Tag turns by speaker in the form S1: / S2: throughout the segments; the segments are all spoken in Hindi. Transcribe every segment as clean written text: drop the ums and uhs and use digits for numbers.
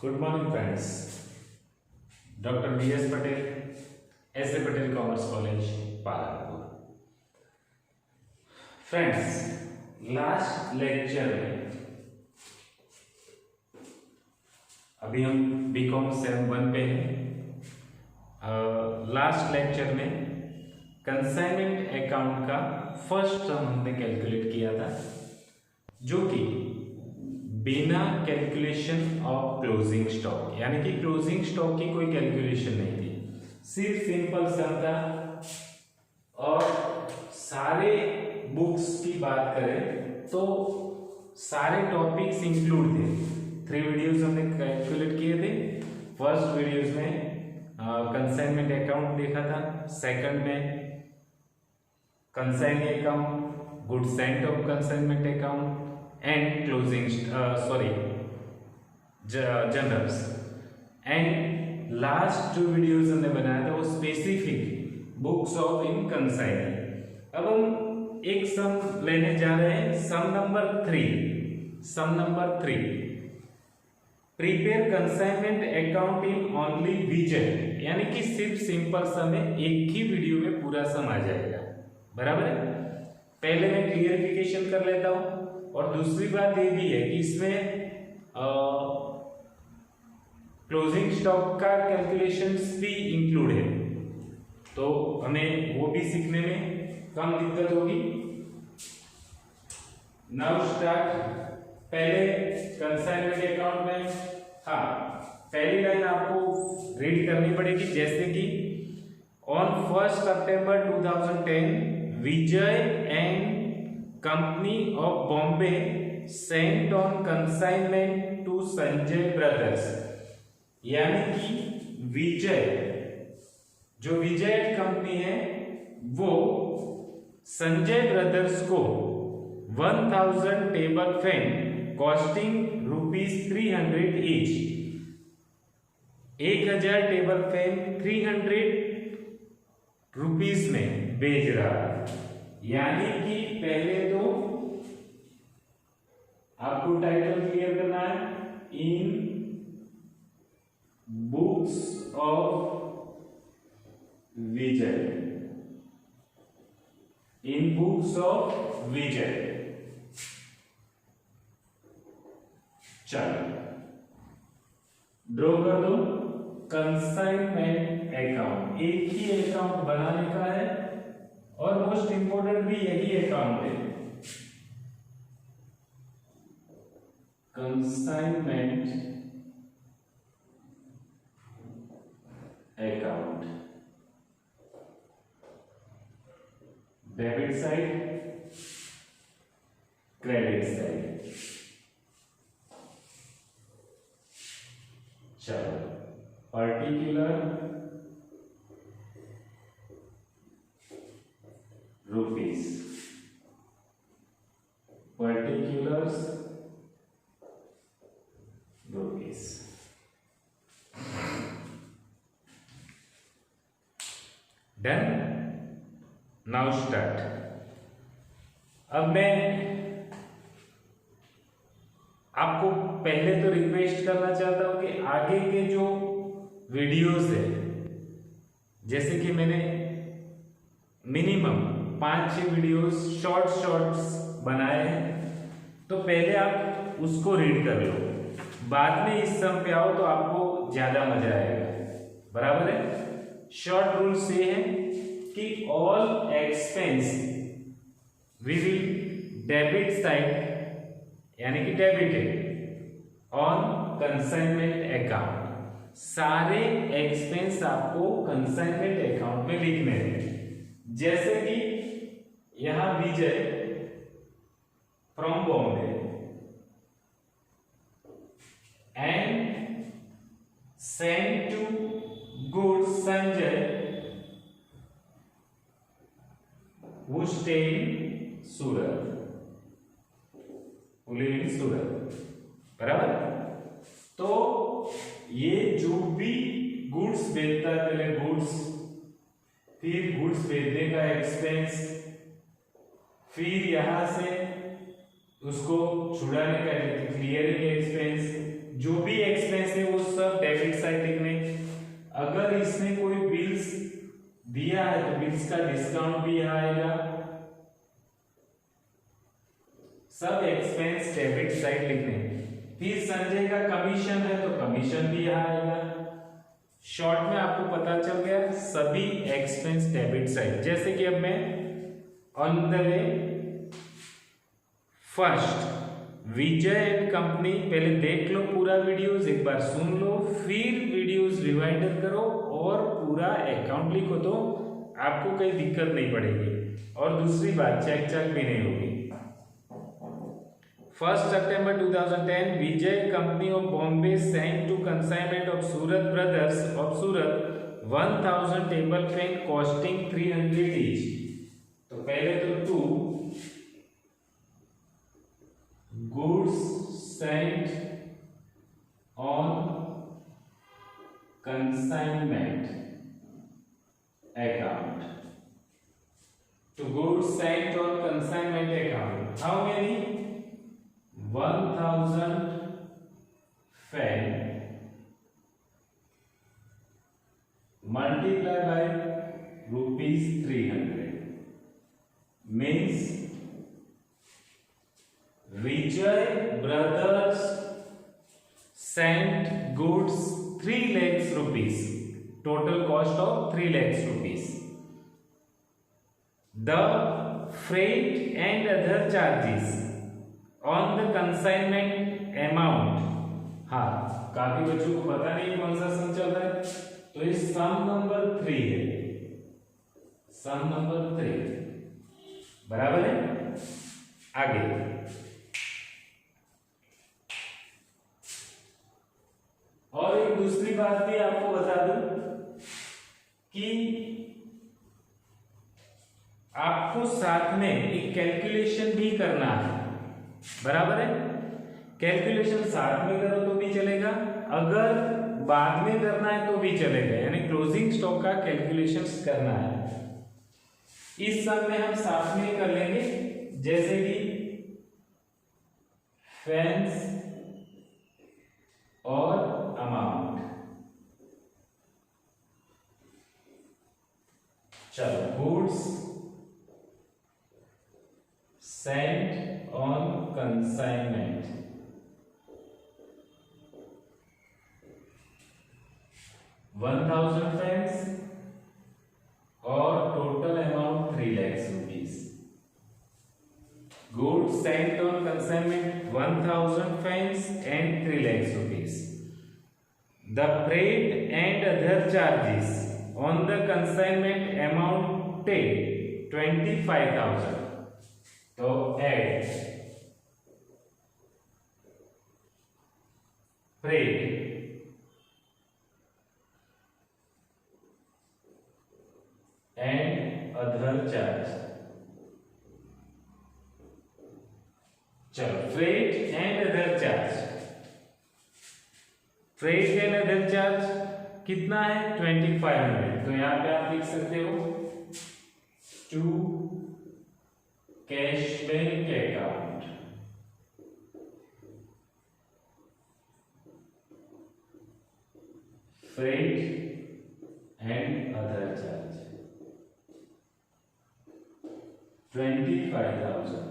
S1: Good morning friends. Doctor BS Patel, SA Patel commerce college Palanpur. Friends, last lecture में अभी हम बीकॉम सेम 1 पे हैं। लास्ट लेक्चर में कंसाइनमेंट अकाउंट का फर्स्ट टर्म हमने कैलकुलेट किया था, जो कि बिना कैलकुलेशन ऑफ क्लोजिंग स्टॉक, यानी कि क्लोजिंग स्टॉक की कोई कैलकुलेशन नहीं थी, सिर्फ सिंपल सम था। और सारे बुक्स की बात करें तो सारे टॉपिक्स इंक्लूड थे। 3 वीडियोस हमने कैलकुलेट किए थे। फर्स्ट वीडियोस में कंसाइनमेंट अकाउंट देखा था, सेकंड में consignee account, goods sent of consignment account and closing journals, and last 2 videos हमने बनाया था वो specific books of in consignee. अब हम एक सम लेने जा रहे हैं, sum number 3। Prepare consignment account in only vision, यानी कि सिर्फ सिंपल सम है, एक ही वीडियो में पूरा सम आ जाएगा। बराबर है। पहले मैं क्लियरिफिकेशन कर लेता हूं। और दूसरी बात ये भी है कि इसमें क्लोजिंग स्टॉक का कैलकुलेशंस भी इंक्लूड है, तो हमें वो भी सीखने में कम दिक्कत होगी। Now start. पहले कंसाइनमेंट अकाउंट में पहली लाइन आपको रीड करनी पड़ेगी, जैसे कि ऑन 1 सितंबर 2010 Vijay and company of Bombay sent on consignment to Sanjay brothers, यानी कि जो विजय कंपनी है वो संजय ब्रदर्स को 1000 table fan costing ₹300 each, 1000 table fan 300 rupees में बेच रहा। यानी कि पहले तो आपको टाइटल क्लियर करना है, in books of Vijay, in books of Vijay. चलो ड्रॉ कर दो कंसाइनमेंट अकाउंट। एक ही अकाउंट बनाने का है और मोस्ट इंपोर्टेंट भी यही अकाउंट है, consignment account. Debit side, credit side. चलो particular rupees, particulars rupees. Done. Now start. अब मैं आपको पहले तो रिक्वेस्ट करना चाहता हूं कि आगे के जो वीडियोस है, जैसे कि मैंने मिनिमम 5-6 वीडियोस शॉर्ट्स बनाए हैं, तो पहले आप उसको रीड कर लो, बाद में इस सम पे आओ तो आपको ज्यादा मजा आएगा। बराबर है। शॉर्ट रूल से है कि all expense we will debit side, यानी कि डेबिट है ऑन कंसाइनमेंट अकाउंट। सारे एक्सपेंस आपको कंसाइनमेंट अकाउंट में लिखने हैं। जैसे कि यहां Vijay from Bombay and sent to goods Sanjay who stay in Surat, Surat. बराबर। तो ये जो भी गुड्स बेचता है, पहले गुड्स, फिर गुड्स बेचने का एक्सपेंस, फिर यहां से उसको छुड़ाने का क्लियरिंग एक्सपेंस, जो भी एक्सपेंस है वो इसका डिस्काउंट भी यहाँ आएगा। सब एक्सपेंस डेबिट साइड लिखने। फिर संजय का कमीशन है तो कमीशन भी यहाँ आएगा। शॉर्ट में आपको पता चल गया सभी एक्सपेंस डेबिट साइड। जैसे कि अब मैं on the way first Vijay and company, पहले देख लो पूरा वीडियोस, एक बार सुन लो, फिर वीडियोस रिवाइंड करो और पूरा अकाउंट लिखो तो आपको कोई दिक्कत नहीं पड़ेगी। और दूसरी बात चेक भी नहीं होगी। 1 September 2010 Vijay Company of Bombay sent to consignment of Surat Brothers of Surat 1000 table fan costing 300 each। तो पहले तो 2 goods sent on consignment account, to goods sent on consignment account, how many? 1000 fan multiply by rupees 300 means Vijay Brothers sent goods 3 lakhs rupees, total cost of 3 lakhs rupees. The freight and other charges on the consignment amount, हाँ काफी बच्चों को पता नहीं कौन सा सम चल रहा है, तो ये सम नंबर 3 है, सम नंबर 3 बराबर है। आगे और एक दूसरी बात भी आपको बता दूं कि आपको साथ में एक कैलकुलेशन भी करना है, बराबर है। कैलकुलेशन साथ में करो तो भी चलेगा, अगर बाद में करना है तो भी चलेगा, यानी क्लोजिंग स्टॉक का कैलकुलेशन करना है। इस सब में हम साथ में कर लेंगे, जैसे कि फैंस और अमाउंट। चलो, goods sent on consignment, $1000 fans और total amount 3 lakhs rupees। Goods sent on consignment 1000 fans and 3 lakhs rupees। The freight and other charges on the consignment amounted 25,000। तो add freight and other charge। चलो, freight and other charge, freight and other charge कितना है? 2500। तो यहां पे आप लिख सकते हो to cash bank account, freight and other charge 25,000।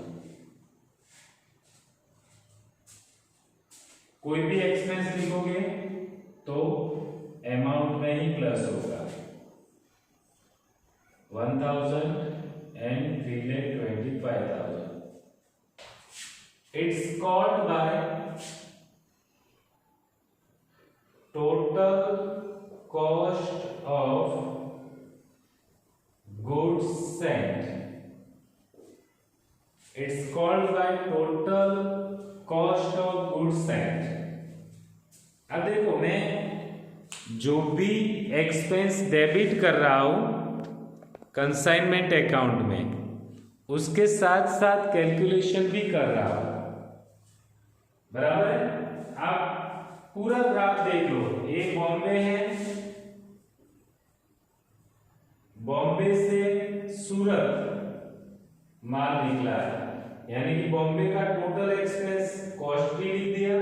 S1: कोई भी एक्सपेंस लिखोगे तो अमाउंट में ही प्लस होगा। 1000 and 3,25,000। It's called by total cost of goods sent। It's called by total cost of goods sent। अब देखो, मैं जो भी एक्सपेंस डेबिट कर रहा हूं कंसाइनमेंट अकाउंट में, उसके साथ साथ कैलकुलेशन भी कर रहा हूं, बराबर है। आप पूरा ग्राफ देख लो, एक बॉम्बे है, बॉम्बे से सूरत माल निकला है, यानी कि बॉम्बे का टोटल एक्सपेंस, कॉस्ट भी लिख दिया,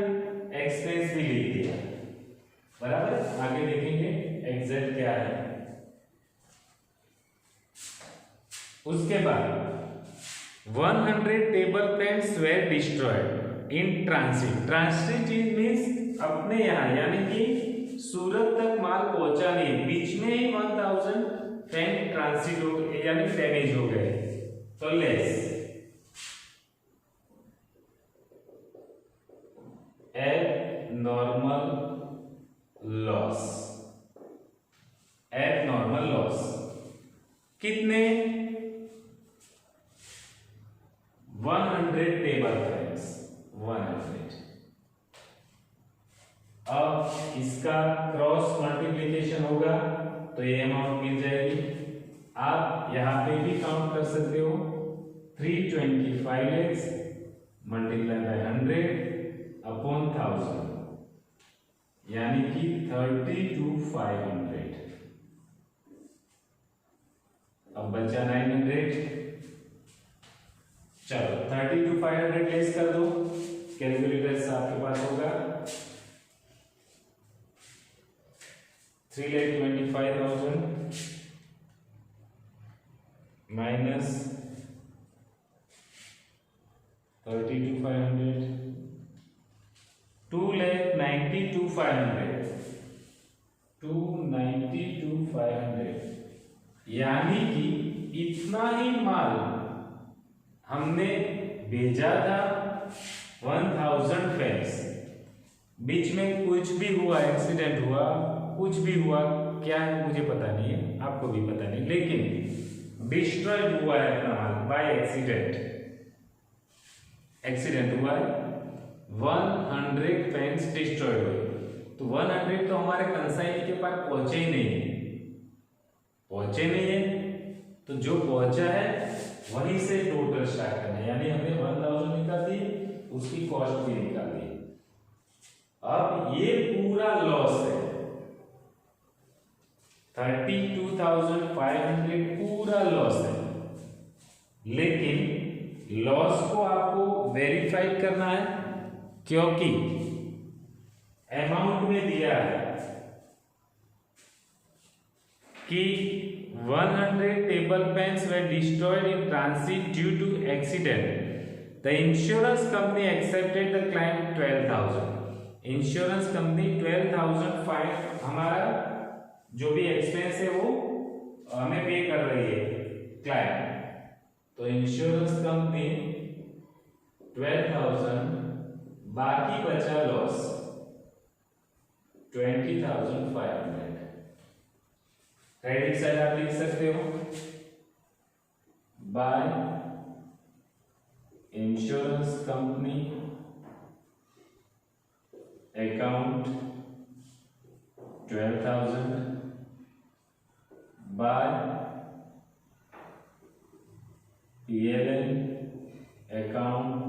S1: एक्सपेंस भी लिख दिया, बराबर। आगे देखेंगे एग्जैक्ट क्या है। उसके बाद 100 table fans were destroyed in transit. Transit means अपने यहाँ, यानी कि सूरत तक माल पहुंचा नहीं, बीच में ही 1000 पेन ट्रांसिट हो गए यानी डैमेज हो गए। तो less abnormal loss, abnormal loss कितने 100 टेबल पेन्स 100। अब इसका क्रॉस मल्टीप्लिकेशन होगा तो ये अमाउंट मिल जाएगी। आप यहां पे भी काउंट कर सकते हो 325x मल्टीप्लाई बाय 100 अपॉन 1000 यानी कि 32,500। अब बचा 900। चलो 32,500 लेस कर दो, कैलकुलेटर आपके पास होगा 3,25,000 माइनस 32,500 2,92,500 2,92,500 यानी कि इतना ही माल हमने भेजा था 1000 पेन्स। बीच में कुछ भी हुआ, एक्सीडेंट हुआ, कुछ भी हुआ, क्या है मुझे पता नहीं है, आपको भी पता नहीं, लेकिन डिस्ट्रॉयड हुआ है अपना माल बाय एक्सीडेंट। एक्सीडेंट हुआ है, 100 पेन्स डिस्ट्रॉयड हुए। तो 100 तो हमारे कंसाइनी के पास पहुंचे ही नहीं है, पहुंचे नहीं है, तो जो पहुंचा है वहीं से टोटल स्टार्ट करना है, यानी हमने 1000 निकाल दी, उसकी कॉस्ट भी निकाल दी। अब ये पूरा लॉस है 32,500 पूरा लॉस है, लेकिन लॉस को आपको वेरीफाई करना है क्योंकि अमाउंट में दिया है कि 100 table fans were destroyed in transit due to accident. The insurance company accepted the claim 12,000. Insurance company 12,500 हमारा जो भी एक्सपेंस है वो हमें पे कर रही है क्लाइंट। तो इंश्योरेंस कंपनी 12,000, बाकी बचा लॉस 20,500। क्रेडिट साइड आप लिख सकते हो by insurance company account 12,000 by PLN account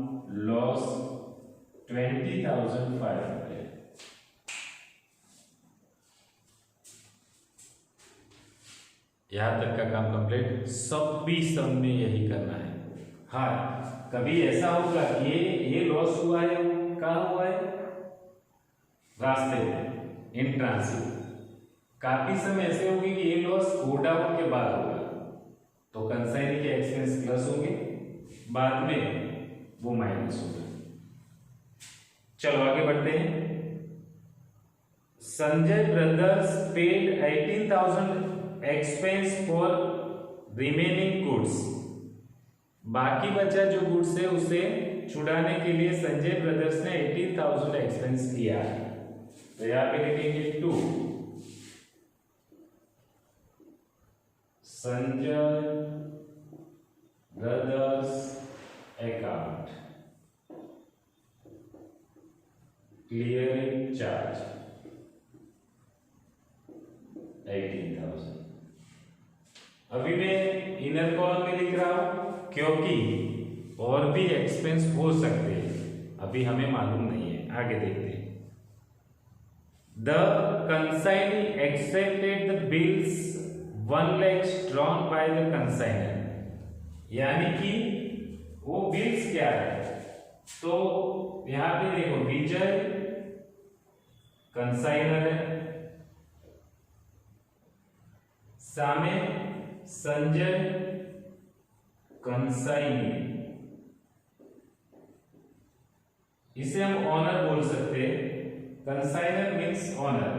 S1: loss 20,500। यहां तक का काम कंप्लीट। सब में यही करना है। हाँ, कभी ऐसा होगा कि ये लॉस हुआ है, कहाँ हुआ है, रास्ते में इन ट्रांसिट। काफी समय ऐसे होंगे कि ये लॉस गो डाउन के बाद होगा, तो कंसाइनी के एक्सपेंस प्लस होंगे, बाद में वो माइनस होगा। चलो आगे बढ़ते हैं। Sanjay brothers paid 18,000 expense for remaining goods. बाकी बचा जो गुड्स है उसे छुड़ाने के लिए संजय ब्रदर्स ने 18,000 एक्सपेंस किया है। तो यहां पे लिखेंगे 2 Sanjay brothers account clearing charge 18,000। अभी मैं इनर कॉलम में लिख रहा हूं क्योंकि और भी एक्सपेंस हो सकते हैं, अभी हमें मालूम नहीं है, आगे देखते हैं। The consignee accepted the bills 1 lakhs drawn by the consignor, यानी कि वो बिल्स क्या है, तो यहां पे देखो विजय कंसाइनर है, सामने संजय कंसाइनी, इसे हम ऑनर बोल सकते हैं। Consignor means owner,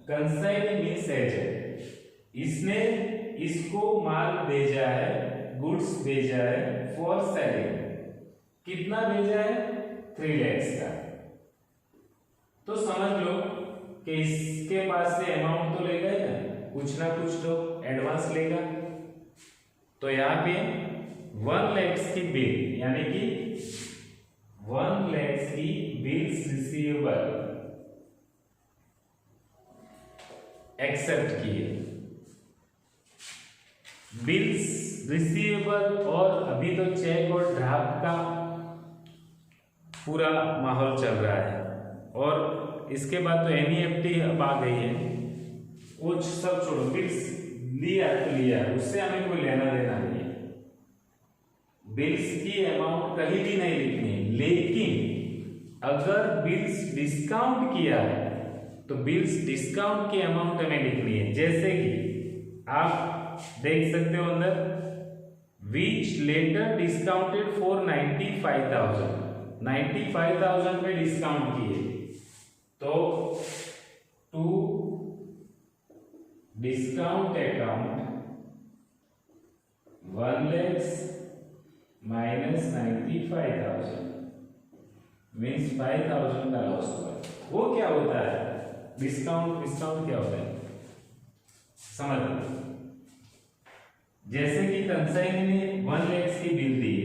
S1: consignee means agent. इसने इसको माल भेजा है, गुड्स भेजा है फॉर सेलिंग। कितना भेजा है? 3 लाख का। तो समझ लो कि इसके पास से अमाउंट तो लेगा ही ना, कुछ ना कुछ तो एडवांस लेगा। तो यहाँ पे 1 लाख की बिल, यानी कि 1 लाख की बिल्स रिसीवेबल एक्सेप्ट किए। बिल्स रिसीवेबल, और अभी तो चेक और ड्राफ्ट का पूरा माहौल चल रहा है, और इसके बाद तो एनईएफटी अब आ गई है। वो सब छोड़ो, बिल्स लिया तो लिया, उससे हमें कोई लेना देना नहीं है। बिल्स की अमाउंट कहीं भी नहीं लिखनी है, लेकिन अगर बिल्स डिस्काउंट किया है तो बिल्स डिस्काउंट की अमाउंट हमें लिखनी है। जैसे कि आप देख सकते हो अंदर, विच लेटर डिस्काउंटेड फॉर 95,000, 95,000 पे डिस्काउंट किए, तो to discount account 1 lakh minus 95,000 means 5,000 का लॉस हुआ। वो क्या होता है? डिस्काउंट क्या होता है समझ लो। जैसे कि कंसाइनी ने 1 लाख की बिल दी,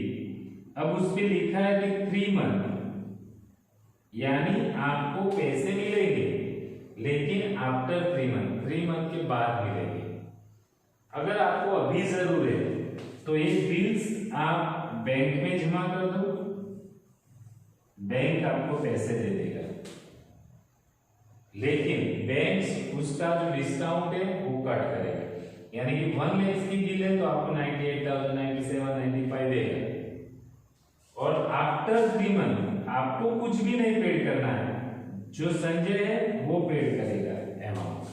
S1: अब उस पे लिखा है कि 3 मंथ, यानी आपको पैसे मिलेंगे लेकिन आफ्टर 3 मंथ के बाद मिलेंगे। अगर आपको अभी जरूर है तो ये बिल्स आप बैंक में जमा कर दो, बैंक आपको पैसे दे देगा, लेकिन बैंक उसका जो डिस्काउंट है वो कट करेगा। यानी कि 1 लाख की बिल है तो आपको 98,000, 97, 95 देगा, और आफ्टर 3 मंथ आपको कुछ भी नहीं पेड करना है, जो संजय है वो पेड करेगा अमाउंट।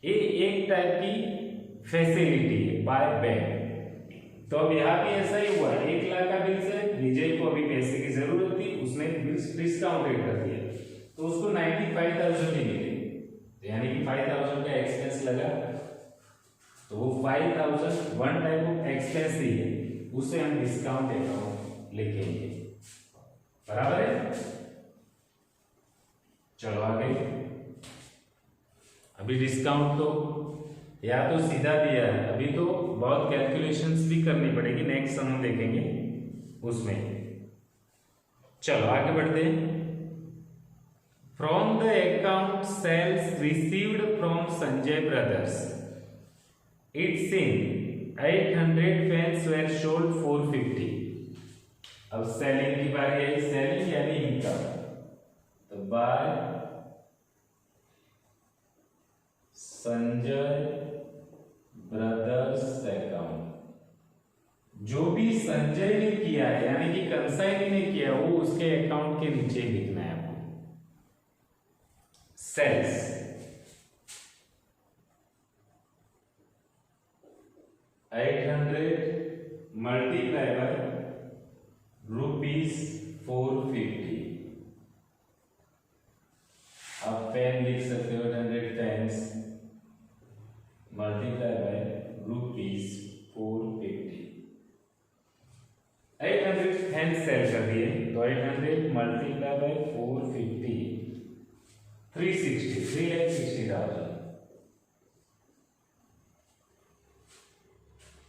S1: ये एक टाइप की फैसिलिटी है बाय बैंक। तो अब यहाँ पे ऐसा ही हुआ, 1 लाख का बिल से विजय को अभी पैसे की जरूरत थी, उसने बिल्स डिस्काउंटेड कर दिया, तो उसको 95,000 ही मिले, यानी कि 5,000 का एक्सपेंस लगा, तो वो 5,000 वन टाइप ऑफ एक्सपेंस ही है, उसे हम डिस्काउंट अकाउंट लिखेंगे। बराबर है? चलो आगे। अभी डिस्काउंट तो या तो सीधा दिया है, अभी तो बहुत कैलकुलेशंस भी करनी पड़ेगी, नेक्स्ट हम देखेंगे उसमें। चलो आगे बढ़ते हैं। From the account sales received from Sanjay brothers, it's in 800 pens were sold 450। अब सेलिंग की बारी है, सेलिंग यानी इनकम, तो बाय संजय ब्रदर्स अकाउंट, जो भी संजय ने किया है यानी कि कंसाइनी ने किया, वो उसके अकाउंट के नीचे लिखना है आपको। Sales 800 multiply by ₹450। आप पेन लिख सकते हो, 800 pens multiply by ₹450। 800 pens sale कर दिए, तो 800 मल्टीप्लाई बाय 450 360,000।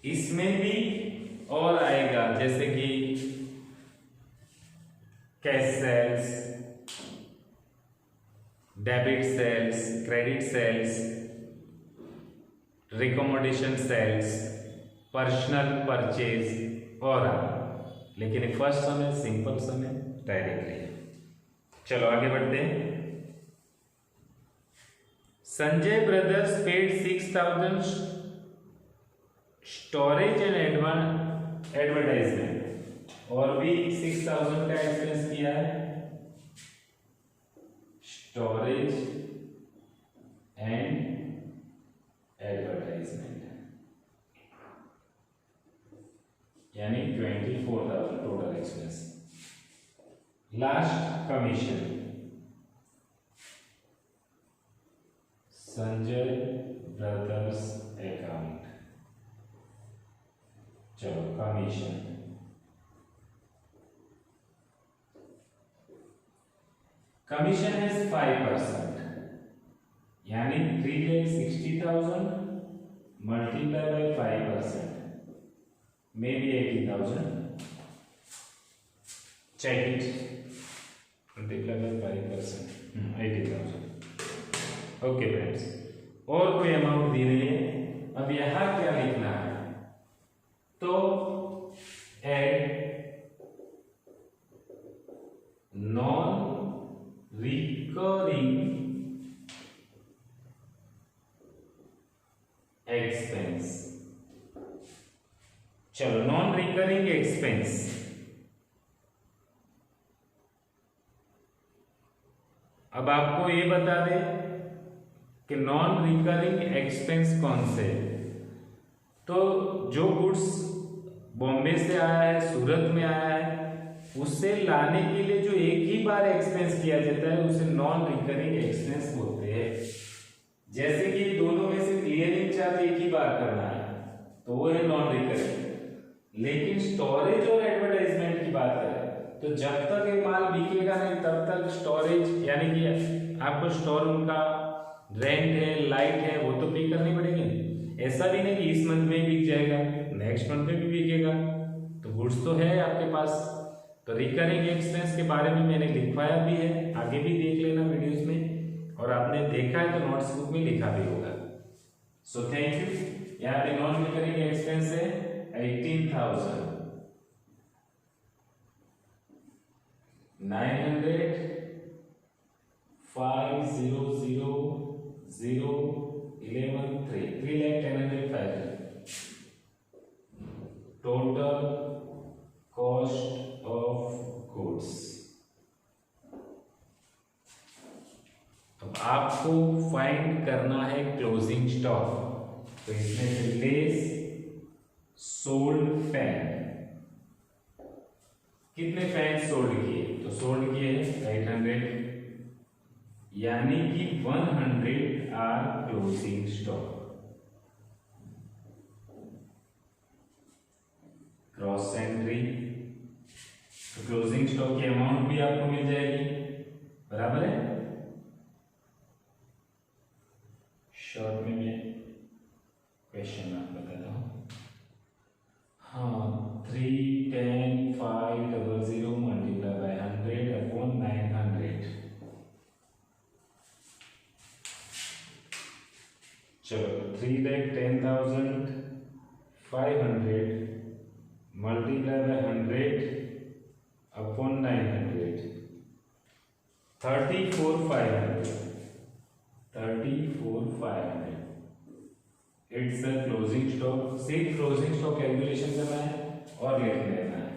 S1: इसमें भी और आएगा, जैसे कि cash sales, debit sales, credit sales, recommendation sales, personal purchase और लेकिन फर्स्ट सम है सिंपल सम है, डायरेक्टली। चलो आगे बढ़ते हैं। Sanjay brothers paid 6,000 storage and advertisement, और भी 6,000 का एक्सपेंस किया है, storage and advertisement. Last commission Sanjay brothers account. चलो कमीशन है 5%, यानी 3,60,000 multiply by 5% maybe 80,000। Check it, multiply by 5%, 80,000। Okay friends, और कोई अमाउंट दी रही है। अब यहां क्या लिखना है, तो एड नॉन रिकरिंग एक्सपेंस। चलो नॉन रिकरिंग एक्सपेंस, अब आपको ये बता दें कि नॉन रिकरिंग एक्सपेंस कौन से, तो जो गुड्स बॉम्बे से आया है, सूरत में आया है, उससे लाने के लिए जो एक ही बार एक्सपेंस किया जाता है उसे नॉन रिकरिंग एक्सपेंस बोलते हैं। जैसे कि दोनों में से क्लियरिंग चार्ज एक ही बार करना है तो वो है नॉन रिकरिंग। लेकिन स्टोरेज और एडवर्टाइजमेंट की बात करें तो जब तक ये माल बिकेगा नहीं तब तक स्टोरेज, यानी कि आपको स्टोर रूम का रेंट है, लाइट है, वो तो पे करनी पड़ेगी। ऐसा भी नहीं कि इस मंथ में बिक जाएगा, नेक्स्ट मंथ में भी बिकेगा, तो गुड्स तो है आपके पास। तो रिकरिंग एक्सपेंस के बारे में मैंने लिखवाया भी है, आगे भी देख लेना वीडियोस में, और आपने देखा है तो नोट्स बुक में लिखा भी होगा। So thank you. यहाँ पे नॉन रिकरिंग एक्सपेंस है 18,900 5,000,011,3 3,10,500 टोटल कॉस्ट ऑफ गुड्स। अब आपको फाइंड करना है क्लोजिंग स्टॉक, तो इसमें से लेस सोल्ड फैन, कितने फैन सोल्ड किए, तो सोल्ड किए 800, यानी कि 100 are closing stock. Cross entry, तो क्लोजिंग स्टॉक की अमाउंट भी आपको मिल जाएगी, बराबर है। शॉर्ट में मैं क्वेश्चन आप बताता हूं। हाँ, 310,500 मल्टीप्लाई बाय 100 अपॉन 900। चलो 3,10,500 multiply by 100 upon 900, 34,500। 34,500 it's the closing stock. सिर्फ क्लोजिंग स्टॉक कैलकुलेशन करना है और लिख लेना है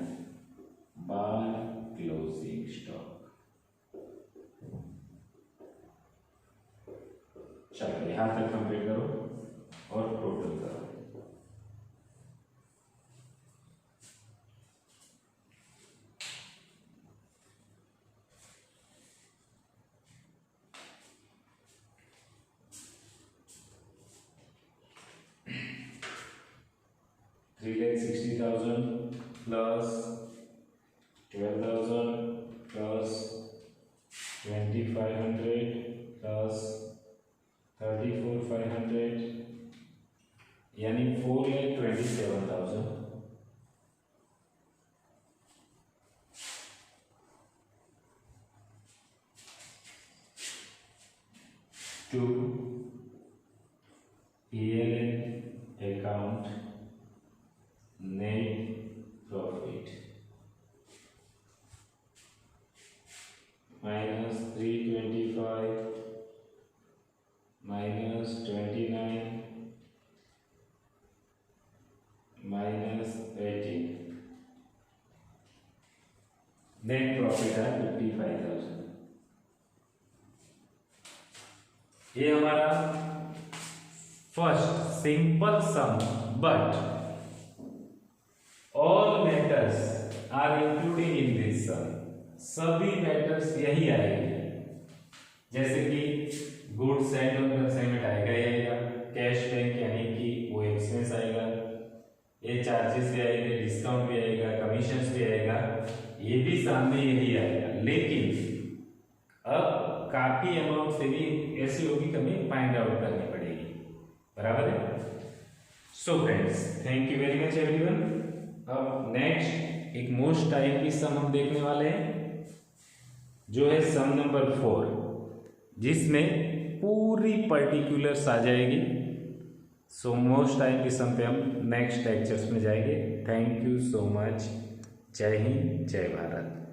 S1: बाय क्लोजिंग स्टॉक। चलो यहां तक कंप्लीट करो और टोटल करो। $3,60,000 plus 12,000 plus 2,500 plus 34,500, यानी 4,27,000। to PLN account net profit minus 325 minus 29 minus 18, net profit है 55,000। ये हमारा first simple some, but all matters are included in this sum। सभी फैक्टर्स यही आएंगे, जैसे कि गुड्स एंड कंसाइनमेंट आएगा ही आएगा, कैश बैंक यानी कि वो एक्सपेंस आएगा, ये चार्जेस भी आएंगे, डिस्काउंट भी आएगा, कमीशंस भी आएगा, ये भी सामने यही आएगा। लेकिन अब काफी अमाउंट से भी ऐसी होगी कि हमें फाइंड आउट करनी पड़ेगी, बराबर है। So friends, thank you very much everyone. अब नेक्स्ट एक मोस्ट टाइप की सम हम देखने वाले हैं, जो है सम नंबर 4, जिसमें पूरी पर्टिकुलर्स आ जाएगी। सो मोस्ट टाइप की सम पे हम नेक्स्ट लेक्चर्स में जाएंगे। Thank you so much. जय हिंद, जय भारत।